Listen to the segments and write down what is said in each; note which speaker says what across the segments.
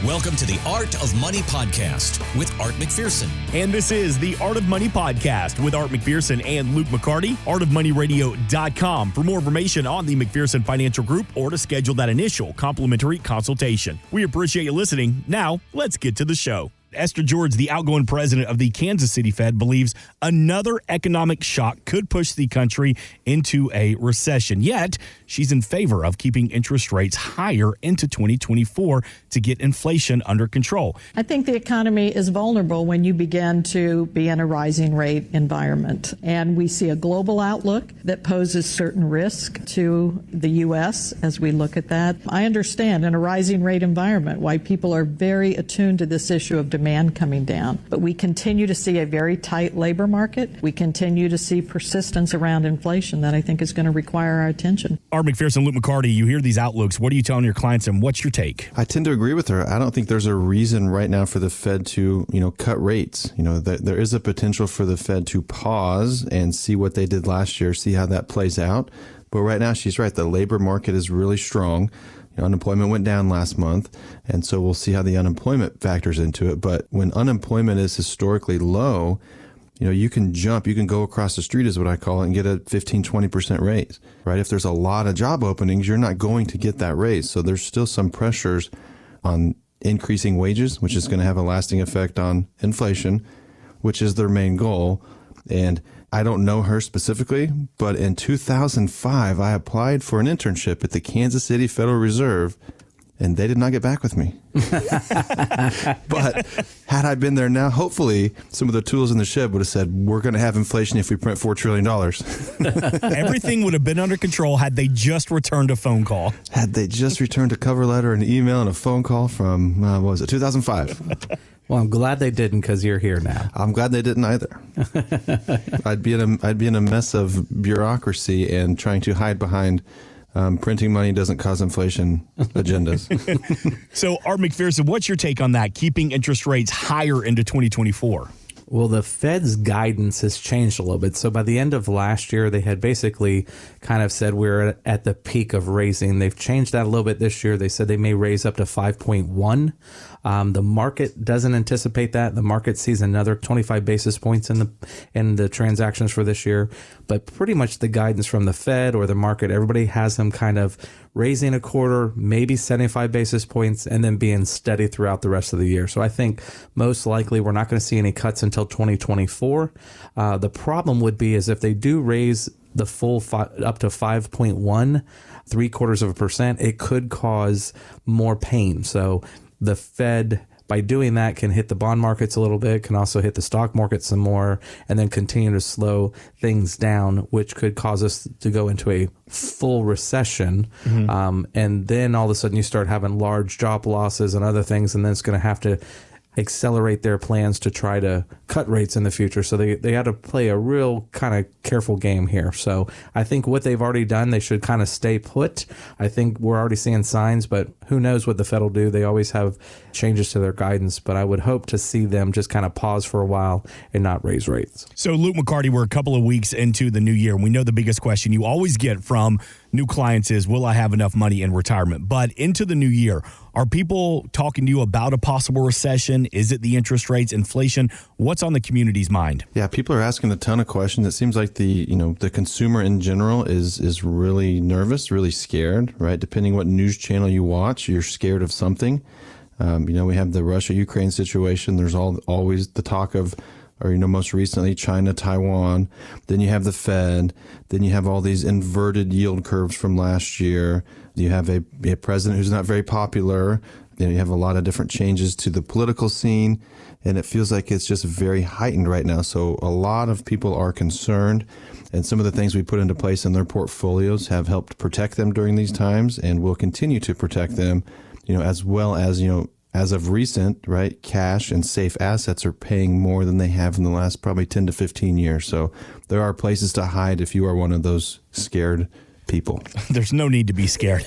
Speaker 1: Welcome to the Art of Money Podcast with Art McPherson.
Speaker 2: And this is the Art of Money Podcast with Art McPherson and Luke McCarty, artofmoneyradio.com for more information on the McPherson Financial Group or to schedule that initial complimentary consultation. We appreciate you listening. Now, let's get to the show. Esther George, the outgoing president of the Kansas City Fed, believes another economic shock could push the country into a recession. Yet, she's in favor of keeping interest rates higher into 2024 to get inflation under control.
Speaker 3: I think the economy is vulnerable when you begin to be in a rising rate environment. And we see a global outlook that poses certain risk to the U.S. as we look at that. I understand in a rising rate environment why people are very attuned to this issue of demand coming down. But we continue to see a very tight labor market. We continue to see persistence around inflation that I think is going to require our attention.
Speaker 2: Art McPherson, Luke McCarty, you hear these outlooks. What are you telling your clients and what's your take?
Speaker 4: I tend to agree with her. I don't think there's a reason right now for the Fed to, cut rates. There is a potential for the Fed to pause and see what they did last year, see how that plays out. But right now, she's right. The labor market is really strong. Unemployment went down last month, and so we'll see how the unemployment factors into it. But when unemployment is historically low, you can go across the street is what I call it, and get a 15-20% raise, right? If there's a lot of job openings, you're not going to get that raise. So there's still some pressures on increasing wages, which is going to have a lasting effect on inflation, which is their main goal. And I don't know her specifically, but in 2005, I applied for an internship at the Kansas City Federal Reserve, and they did not get back with me. But had I been there now, hopefully some of the tools in the shed would have said, we're going to have inflation if we print $4 trillion.
Speaker 2: Everything would have been under control had they just returned a phone call.
Speaker 4: Had they just returned a cover letter, an email, and a phone call from, 2005.
Speaker 5: Well, I'm glad they didn't because you're here now.
Speaker 4: I'm glad they didn't either. I'd be in a mess of bureaucracy and trying to hide behind printing money doesn't cause inflation agendas.
Speaker 2: So, Art McPherson, what's your take on that, keeping interest rates higher into 2024?
Speaker 5: Well, the Fed's guidance has changed a little bit. So by the end of last year, they had basically kind of said we're at the peak of raising. They've changed that a little bit this year. They said they may raise up to 5.1. The market doesn't anticipate that. The market sees another 25 basis points in the transactions for this year. But pretty much the guidance from the Fed or the market, everybody has them kind of raising a quarter, maybe 75 basis points, and then being steady throughout the rest of the year. So I think most likely we're not going to see any cuts until 2024. The problem would be is if they do raise the full up to 5.1, 0.75%, it could cause more pain. So the Fed, by doing that, can hit the bond markets a little bit, can also hit the stock market some more, and then continue to slow things down, which could cause us to go into a full recession. Mm-hmm. And then all of a sudden you start having large job losses and other things, and then it's going to have to accelerate their plans to try to cut rates in the future. So they had to play a real kind of careful game here. So I think what they've already done, they should kind of stay put. I think we're already seeing signs, but who knows what the Fed will do. They always have changes to their guidance, but I would hope to see them just kind of pause for a while and not raise rates.
Speaker 2: So Luke McCarty, we're a couple of weeks into the new year, and we know the biggest question you always get from new clients is, will I have enough money in retirement? But into the new year, are people talking to you about a possible recession? Is it the interest rates, inflation? What's on the community's mind?
Speaker 4: Yeah, people are asking a ton of questions. It seems like the consumer in general is really nervous, really scared, right? Depending what news channel you watch, you're scared of something. We have the Russia-Ukraine situation. There's always the talk of, or most recently, China, Taiwan. Then you have the Fed. Then you have all these inverted yield curves from last year. You have a president who's not very popular. You have a lot of different changes to the political scene, and it feels like it's just very heightened right now. So a lot of people are concerned, and some of the things we put into place in their portfolios have helped protect them during these times and will continue to protect them, as well as, as of recent, right, cash and safe assets are paying more than they have in the last probably 10 to 15 years. So there are places to hide if you are one of those scared people.
Speaker 2: There's no need to be scared.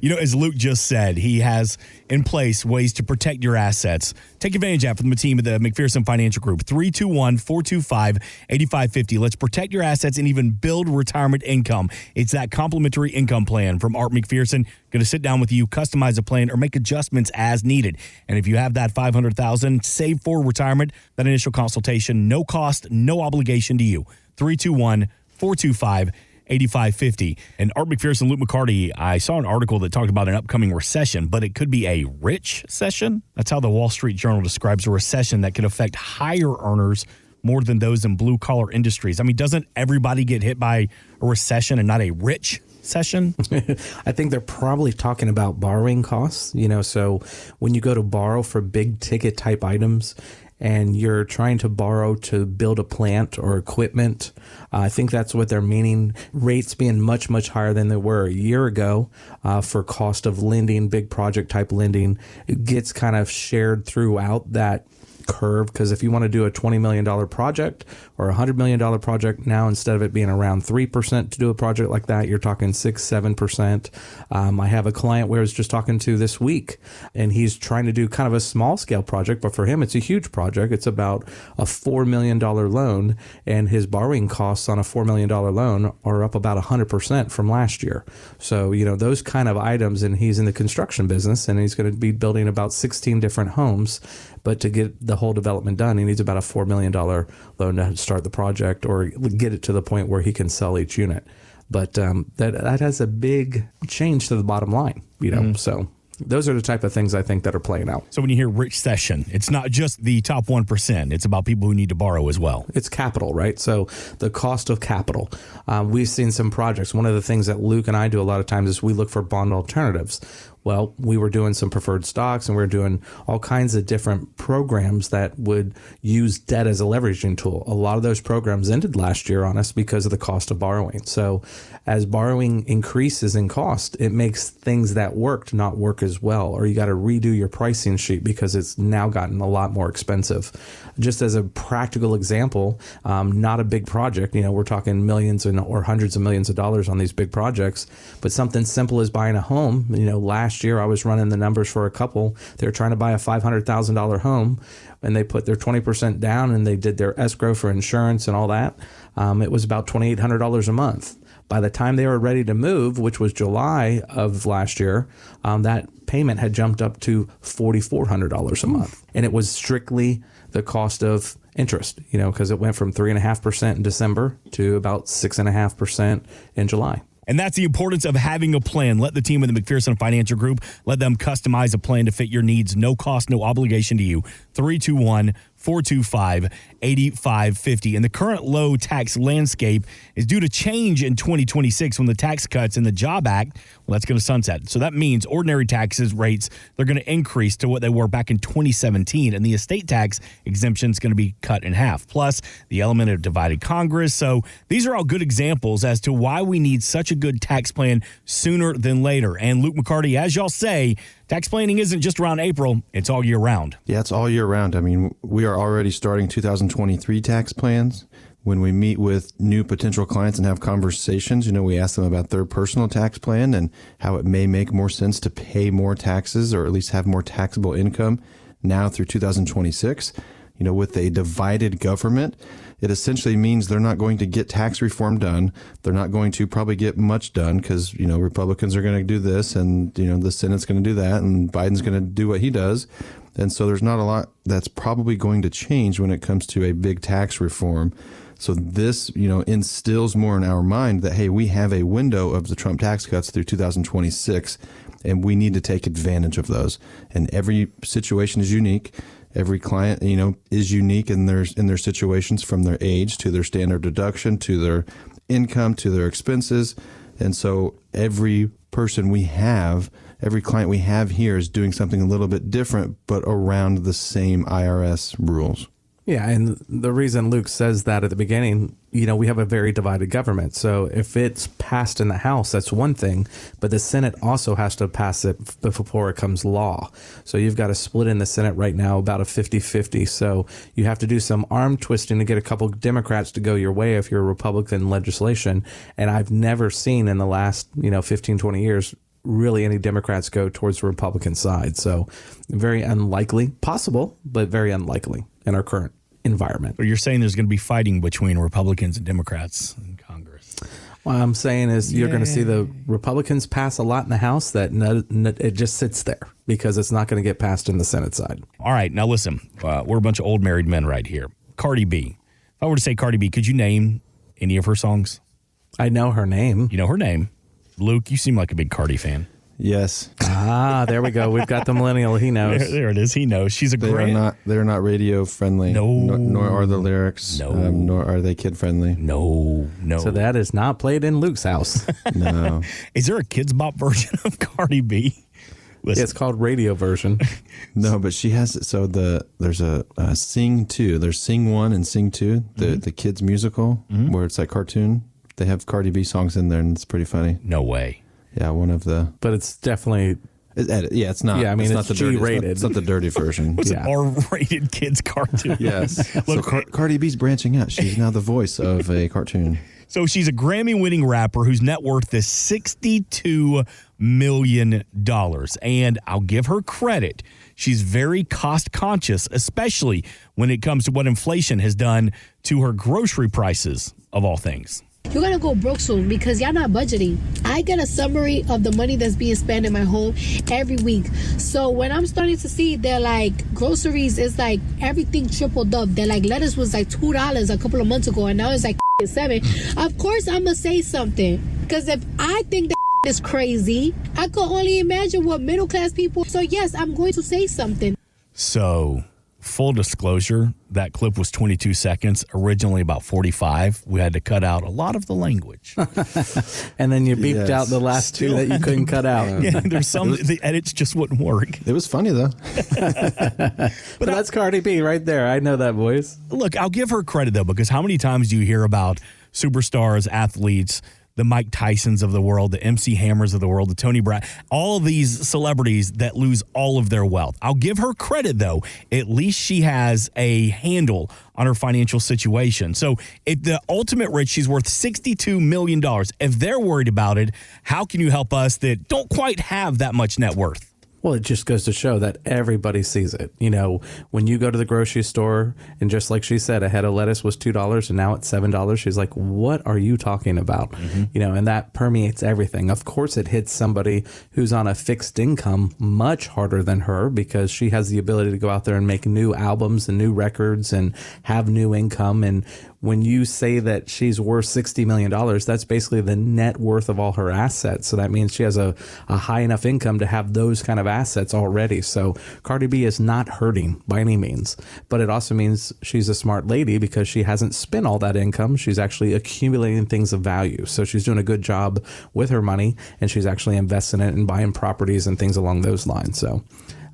Speaker 2: As Luke just said, he has in place ways to protect your assets. Take advantage of that from the team at the McPherson Financial Group. 321-425-8550. Let's protect your assets and even build retirement income. It's that complimentary income plan from Art McPherson. Going to sit down with you, customize a plan, or make adjustments as needed. And if you have that $500,000 saved for retirement, that initial consultation, no cost, no obligation to you. 321-425-8550. And Art McPherson and Luke McCarty, I saw an article that talked about an upcoming recession, but it could be a rich-cession. That's how the Wall Street Journal describes a recession that could affect higher earners more than those in blue-collar industries. I mean, doesn't everybody get hit by a recession and not a rich-cession?
Speaker 5: I think they're probably talking about borrowing costs. So when you go to borrow for big-ticket type items, and you're trying to borrow to build a plant or equipment, I think that's what they're meaning. Rates being much, much higher than they were a year ago for cost of lending, big project type lending. It gets kind of shared throughout that curve, because if you want to do a $20 million project or a $100 million project now, instead of it being around 3% to do a project like that, you're talking 6-7%. I have a client where I was just talking to this week, and he's trying to do kind of a small scale project, but for him it's a huge project. It's about a $4 million loan, and his borrowing costs on a $4 million loan are up about 100% from last year. So those kind of items, and he's in the construction business, and he's going to be building about 16 different homes. But to get the whole development done, he needs about a $4 million loan to start the project or get it to the point where he can sell each unit. But that has a big change to the bottom line, So those are the type of things I think that are playing out.
Speaker 2: So when you hear rich-cession, it's not just the top 1%. It's about people who need to borrow as well.
Speaker 5: It's capital, right? So the cost of capital. We've seen some projects. One of the things that Luke and I do a lot of times is we look for bond alternatives. Well, we were doing some preferred stocks, and we were doing all kinds of different programs that would use debt as a leveraging tool. A lot of those programs ended last year on us because of the cost of borrowing. So as borrowing increases in cost, it makes things that worked not work as well, or you got to redo your pricing sheet because it's now gotten a lot more expensive. Just as a practical example, not a big project. We're talking millions or hundreds of millions of dollars on these big projects, but something simple as buying a home. Last year I was running the numbers for a couple. They were trying to buy a $500,000 home, and they put their 20% down, and they did their escrow for insurance and all that. It was about $2,800 a month. By the time they were ready to move, which was July of last year, that payment had jumped up to $4,400 a month. And it was strictly the cost of interest, because it went from 3.5% in December to about 6.5% in July.
Speaker 2: And that's the importance of having a plan. Let the team in the McPherson Financial Group, let them customize a plan to fit your needs. No cost, no obligation to you. 321-425-8550. And the current low tax landscape is due to change in 2026 when the Tax Cuts in the Job Act, that's going to sunset. So that means ordinary taxes rates, they're going to increase to what they were back in 2017. And the estate tax exemption is going to be cut in half. Plus, the element of divided Congress. So these are all good examples as to why we need such a good tax plan sooner than later. And Luke McCarty, as y'all say, tax planning isn't just around April, it's all year round.
Speaker 4: Yeah, it's all year round. I mean, we are already starting 2023 tax plans. When we meet with new potential clients and have conversations, we ask them about their personal tax plan and how it may make more sense to pay more taxes or at least have more taxable income now through 2026. With a divided government, it essentially means they're not going to get tax reform done. They're not going to probably get much done because, Republicans are going to do this and, the Senate's going to do that and Biden's going to do what he does. And so there's not a lot that's probably going to change when it comes to a big tax reform. So this, instills more in our mind that, hey, we have a window of the Trump tax cuts through 2026, and we need to take advantage of those. And every situation is unique. Every client, is unique in their situations, from their age to their standard deduction to their income to their expenses. And so every client we have here is doing something a little bit different, but around the same IRS rules.
Speaker 5: Yeah, and the reason Luke says that at the beginning, we have a very divided government. So if it's passed in the House, that's one thing, but the Senate also has to pass it before it becomes law. So you've got a split in the Senate right now, about a 50-50. So you have to do some arm twisting to get a couple Democrats to go your way if you're a Republican legislation. And I've never seen in the last, 15, 20 years, really any Democrats go towards the Republican side. So very unlikely, possible, but very unlikely in our current environment.
Speaker 2: But you're saying there's going to be fighting between Republicans and Democrats in Congress.
Speaker 5: What I'm saying is you're going to see the Republicans pass a lot in the House that it just sits there because it's not going to get passed in the Senate side.
Speaker 2: All right. Now, listen, we're a bunch of old married men right here. Cardi B. If I were to say Cardi B, could you name any of her songs?
Speaker 5: I know her name.
Speaker 2: You know her name. Luke, you seem like a big Cardi fan.
Speaker 4: Yes.
Speaker 5: There we go. We've got the millennial. He knows.
Speaker 2: There it is. He knows. She's a great.
Speaker 4: They're not radio friendly.
Speaker 2: No.
Speaker 4: Nor are the lyrics.
Speaker 2: No.
Speaker 4: Nor are they kid friendly.
Speaker 2: No.
Speaker 5: So that is not played in Luke's house.
Speaker 4: No.
Speaker 2: Is there a Kids Bop version of Cardi B?
Speaker 5: Listen. It's called radio version.
Speaker 4: No, but she has there's a Sing 2. There's Sing 1 and Sing 2, the kids musical where it's like cartoon. They have Cardi B songs in there and it's pretty funny.
Speaker 2: No way.
Speaker 4: Yeah, one of the.
Speaker 5: But it's definitely.
Speaker 4: It's not.
Speaker 5: Yeah, I mean, it's
Speaker 4: not the
Speaker 5: G-rated.
Speaker 4: Dirty, it's not the dirty version.
Speaker 2: It's an R-rated kids cartoon.
Speaker 4: Yes. So Cardi B's branching out. She's now the voice of a cartoon.
Speaker 2: So she's a Grammy-winning rapper whose net worth is $62 million. And I'll give her credit. She's very cost-conscious, especially when it comes to what inflation has done to her grocery prices, of all things.
Speaker 6: You're going to go broke soon because y'all not budgeting. I get a summary of the money that's being spent in my home every week. So when I'm starting to see they're like groceries is like everything tripled up. They're like lettuce was like $2 a couple of months ago and now it's like $7. Of course I'm going to say something because if I think that is crazy, I can only imagine what middle class people. So yes, I'm going to say something.
Speaker 2: So full disclosure, that clip was 22 seconds, originally about 45. We had to cut out a lot of the language.
Speaker 5: And then you beeped out the last two that you couldn't cut out.
Speaker 2: Yeah, there's some, the edits just wouldn't work.
Speaker 4: It was funny, though.
Speaker 5: But that's Cardi B right there. I know that voice.
Speaker 2: Look, I'll give her credit, though, because how many times do you hear about superstars, athletes, the Mike Tysons of the world, the MC Hammers of the world, the Tony Brown, all of these celebrities that lose all of their wealth. I'll give her credit, though. At least she has a handle on her financial situation. So if the ultimate rich, she's worth $62 million. If they're worried about it, how can you help us that don't quite have that much net worth?
Speaker 5: Well, it just goes to show that everybody sees it. When you go to the grocery store and just like she said, a head of lettuce was $2 and now it's $7. She's like, what are you talking about? And that permeates everything. Of course, it hits somebody who's on a fixed income much harder than her because she has the ability to go out there and make new albums and new records and have new income. And when you say that she's worth $60 million, that's basically the net worth of all her assets. So that means she has a high enough income to have those kind of assets already. So Cardi B is not hurting by any means. But it also means she's a smart lady because she hasn't spent all that income. She's actually accumulating things of value. So she's doing a good job with her money and she's actually investing it and buying properties and things along those lines. So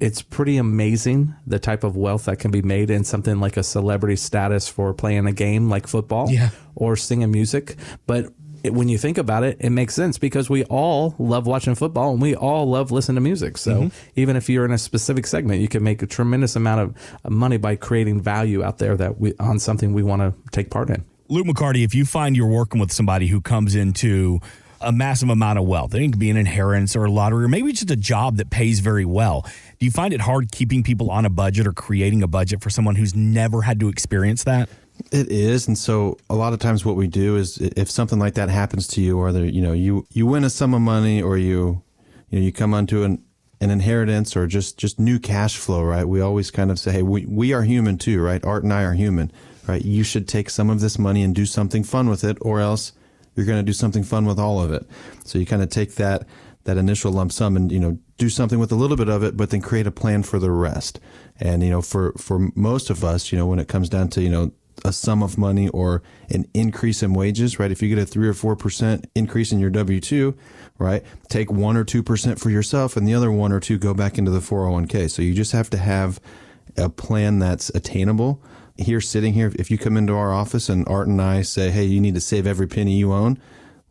Speaker 5: it's pretty amazing the type of wealth that can be made in something like a celebrity status for playing a game like football or singing music. But when you think about it, it makes sense because we all love watching football and we all love listening to music. So even if you're in a specific segment, you can make a tremendous amount of money by creating value out there on something we want to take part in.
Speaker 2: Luke McCarty, if you find you're working with somebody who comes into a massive amount of wealth, it could be an inheritance or a lottery or maybe just a job that pays very well, do you find it hard keeping people on a budget or creating a budget for someone who's never had to experience that?
Speaker 4: It is. And so a lot of times what we do is if something like that happens to you, or you win a sum of money or you come onto an inheritance or just new cash flow, right? We always kind of say, hey, we are human too, right? Art and I are human, right? You should take some of this money and do something fun with it, or else you're going to do something fun with all of it. So you kind of take that initial lump sum and, do something with a little bit of it, but then create a plan for the rest. And, for most of us, when it comes down to, a sum of money or an increase in wages, right? If you get a 3 or 4% increase in your W-2, right? Take 1 or 2% for yourself and the other 1 or 2 go back into the 401k. So you just have to have a plan that's attainable here sitting here, if you come into our office and Art and I say, hey, you need to save every penny you own,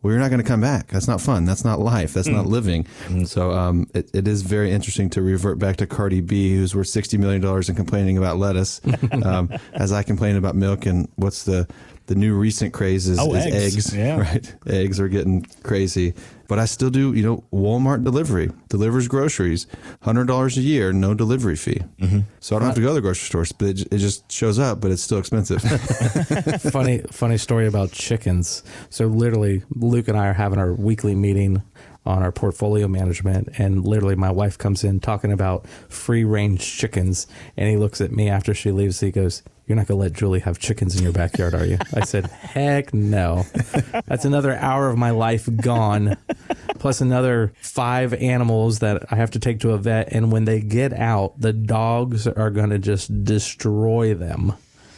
Speaker 4: well, you're not going to come back. That's not fun. That's not life. That's not living. So it is very interesting to revert back to Cardi B, who's worth $60 million and complaining about lettuce, as I complain about milk. And what's the new recent craze is eggs. Yeah. Right? Eggs are getting crazy. But I still do, Walmart delivery, delivers groceries, $100 a year, no delivery fee. So I don't have to go to the grocery stores, but it just shows up, but it's still expensive.
Speaker 5: Funny story about chickens. So literally, Luke and I are having our weekly meeting on our portfolio management, and literally my wife comes in talking about free range chickens, and he looks at me after she leaves. He goes, "You're not going to let Julie have chickens in your backyard, are you?" I said, "Heck no." That's another hour of my life gone, plus another 5 animals that I have to take to a vet. And when they get out, the dogs are going to just destroy them.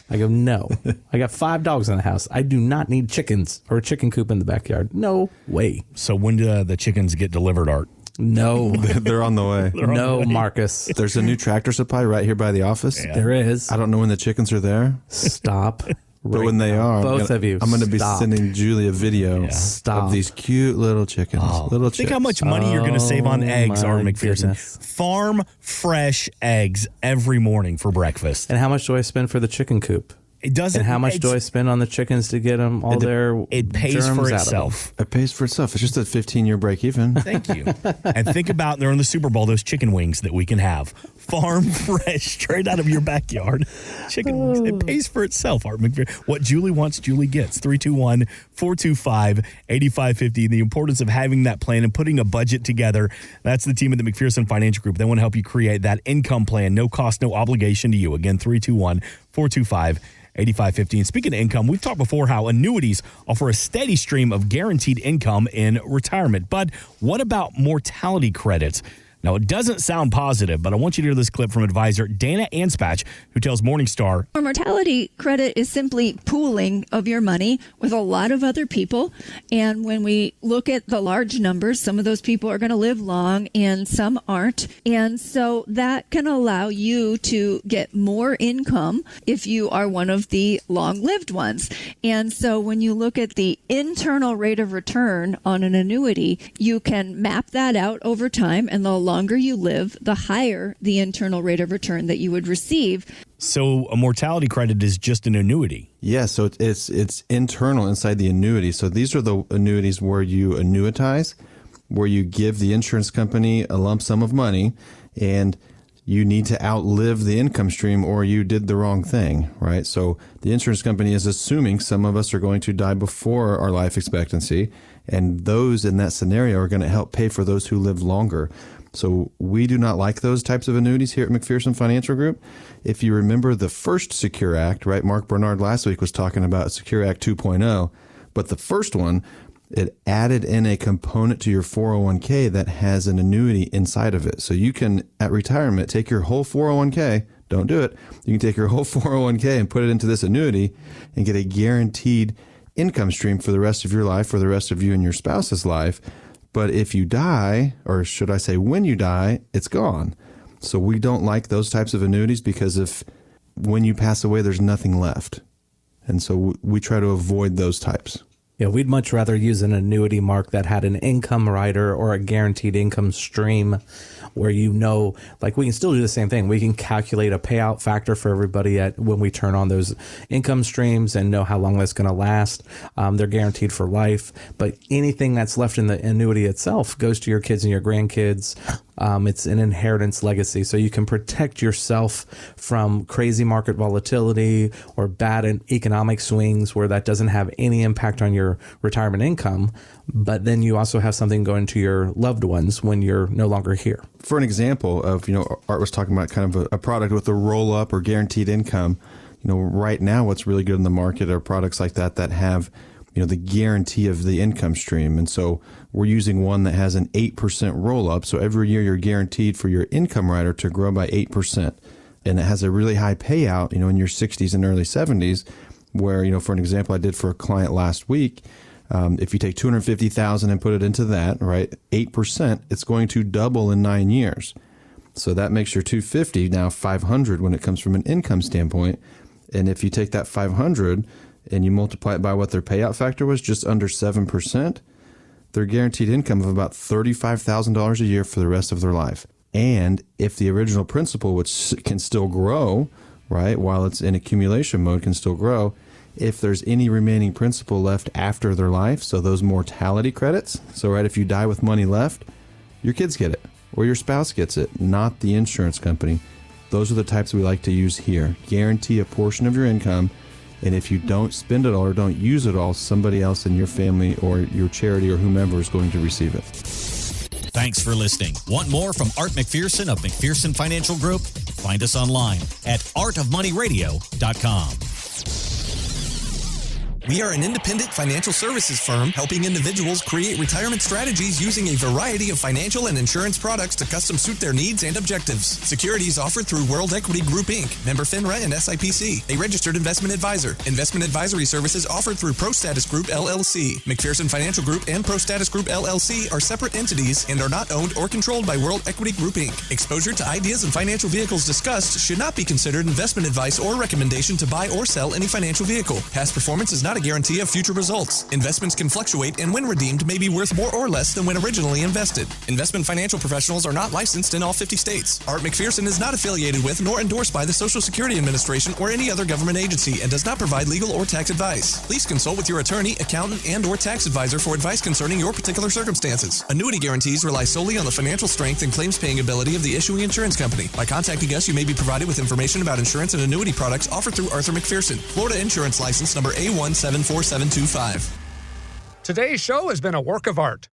Speaker 5: I go, no, I got 5 dogs in the house. I do not need chickens or a chicken coop in the backyard. No way.
Speaker 2: So when do the chickens get delivered, Art?
Speaker 5: No.
Speaker 4: They're on the way.
Speaker 5: No, Marcus.
Speaker 4: There's a new Tractor Supply right here by the office.
Speaker 5: Yeah. There is.
Speaker 4: I don't know when the chickens are there.
Speaker 5: Stop.
Speaker 4: But when they are,
Speaker 5: both of you,
Speaker 4: I'm going to be sending Julie a video of these cute little chickens.
Speaker 2: Think how much money you're going to save on eggs, Art McPherson.
Speaker 5: Goodness.
Speaker 2: Farm fresh eggs every morning for breakfast.
Speaker 5: And how much do I spend for the chicken coop?
Speaker 2: It doesn't.
Speaker 5: And how much do I spend on the chickens to get them all their
Speaker 2: It pays
Speaker 5: germs
Speaker 2: for
Speaker 5: out of
Speaker 2: itself.
Speaker 4: It pays for itself. It's just a 15-year break even.
Speaker 2: Thank you. And think about during the Super Bowl, those chicken wings that we can have. Farm fresh, straight out of your backyard. Chicken wings. It pays for itself, Art McPherson. What Julie wants, Julie gets. 321-425-8550. The importance of having that plan and putting a budget together. That's the team at the McPherson Financial Group. They want to help you create that income plan. No cost, no obligation to you. Again, 321-425-8550. And speaking of income, we've talked before how annuities offer a steady stream of guaranteed income in retirement. But what about mortality credits? Now, it doesn't sound positive, but I want you to hear this clip from advisor Dana Anspach, who tells Morningstar.
Speaker 7: A mortality credit is simply pooling of your money with a lot of other people. And when we look at the large numbers, some of those people are going to live long and some aren't. And so that can allow you to get more income if you are one of the long-lived ones. And so when you look at the internal rate of return on an annuity, you can map that out over time, and the longer you live, the higher the internal rate of return that you would receive.
Speaker 2: So a mortality credit is just an annuity.
Speaker 4: Yeah, so it's internal inside the annuity. So these are the annuities where you annuitize, where you give the insurance company a lump sum of money, and you need to outlive the income stream or you did the wrong thing, right? So the insurance company is assuming some of us are going to die before our life expectancy, and those in that scenario are going to help pay for those who live longer. So we do not like those types of annuities here at McPherson Financial Group. If you remember the first Secure Act, right? Mark Bernard last week was talking about Secure Act 2.0, but the first one, it added in a component to your 401k that has an annuity inside of it. So you can, at retirement, take your whole 401k, don't do it, you can take your whole 401k and put it into this annuity and get a guaranteed income stream for the rest of your life, for the rest of you and your spouse's life. But if you die, or should I say when you die, it's gone. So we don't like those types of annuities because if when you pass away, there's nothing left. And so we try to avoid those types.
Speaker 5: Yeah, we'd much rather use an annuity, Mark, that had an income rider or a guaranteed income stream where like we can still do the same thing. We can calculate a payout factor for everybody when we turn on those income streams and know how long that's going to last. They're guaranteed for life, but anything that's left in the annuity itself goes to your kids and your grandkids. It's an inheritance legacy, so you can protect yourself from crazy market volatility or bad economic swings where that doesn't have any impact on your retirement income. But then you also have something going to your loved ones when you're no longer here.
Speaker 4: For an example of, Art was talking about kind of a product with a roll-up or guaranteed income. Right now what's really good in the market are products like that have the guarantee of the income stream. And so we're using one that has an 8% roll up. So every year you're guaranteed for your income rider to grow by 8%. And it has a really high payout, in your 60s and early 70s, where, for an example I did for a client last week, if you take $250,000 and put it into that, right, 8%, it's going to double in 9 years. So that makes your $250 now $500 when it comes from an income standpoint. And if you take that 500 and you multiply it by what their payout factor was, just under 7%, their guaranteed income of about $35,000 a year for the rest of their life. And if the original principal, which can still grow, right, while it's in accumulation mode, can still grow, if there's any remaining principal left after their life, so those mortality credits, so right, if you die with money left, your kids get it, or your spouse gets it, not the insurance company. Those are the types we like to use here. Guarantee a portion of your income, and if you don't spend it all or don't use it all, somebody else in your family or your charity or whomever is going to receive it.
Speaker 1: Thanks for listening. Want more from Art McPherson of McPherson Financial Group? Find us online at artofmoneyradio.com. We are an independent financial services firm helping individuals create retirement strategies using a variety of financial and insurance products to custom suit their needs and objectives. Securities offered through World Equity Group, Inc., member FINRA and SIPC, a registered investment advisor. Investment advisory services offered through ProStatus Group, LLC. McPherson Financial Group and ProStatus Group, LLC are separate entities and are not owned or controlled by World Equity Group, Inc. Exposure to ideas and financial vehicles discussed should not be considered investment advice or recommendation to buy or sell any financial vehicle. Past performance is not a guarantee of future results. Investments can fluctuate and when redeemed may be worth more or less than when originally invested. Investment financial professionals are not licensed in all 50 states. Art McPherson is not affiliated with nor endorsed by the Social Security Administration or any other government agency and does not provide legal or tax advice. Please consult with your attorney, accountant, and or tax advisor for advice concerning your particular circumstances. Annuity guarantees rely solely on the financial strength and claims paying ability of the issuing insurance company. By contacting us, you may be provided with information about insurance and annuity products offered through Arthur McPherson. Florida Insurance License number A174725.
Speaker 8: Today's show has been a work of art.